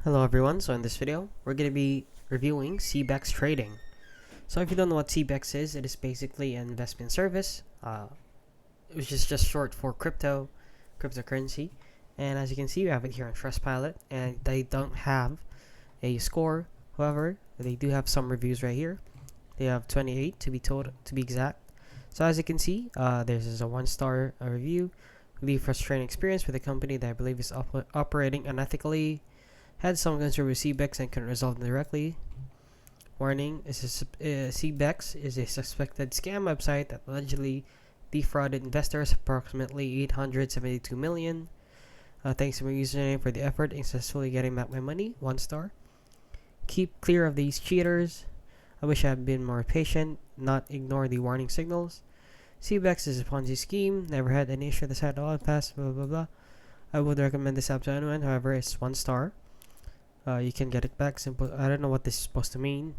Hello everyone, so in this video, we're going to be reviewing CBEX Trading. So if you don't know what CBEX is, it is basically an investment service, which is just short for cryptocurrency. And as you can see, we have it here on Trustpilot, and they don't have a score. However, they do have some reviews right here. They have 28 to be exact. So as you can see, this is a 1-star review. Really frustrating experience with a company that I believe is operating unethically. Had some concern with CBEX and couldn't resolve them directly. Warning: CBEX is a suspected scam website that allegedly defrauded investors approximately 872 million. Thanks to my username for the effort in successfully getting back my money. 1 star. Keep clear of these cheaters. I wish I had been more patient, not ignore the warning signals. CBEX is a Ponzi scheme. Never had any issue with this at all. Past blah blah blah. I would recommend this app to anyone. However, it's 1 star. You can get it back. Simple. I don't know what this is supposed to mean.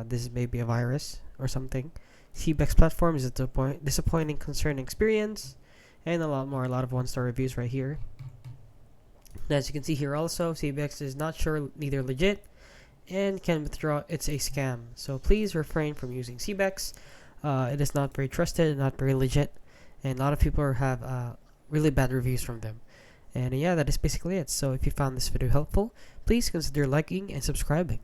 This is maybe a virus or something. CBEX platform is a disappointing, concerning experience, and a lot more. A lot of 1-star reviews right here. As you can see here, also CBEX is not sure, neither legit, and can withdraw. It's a scam. So please refrain from using CBEX. It is not very trusted, not very legit, and a lot of people have really bad reviews from them. And yeah, that is basically it. So if you found this video helpful, please consider liking and subscribing.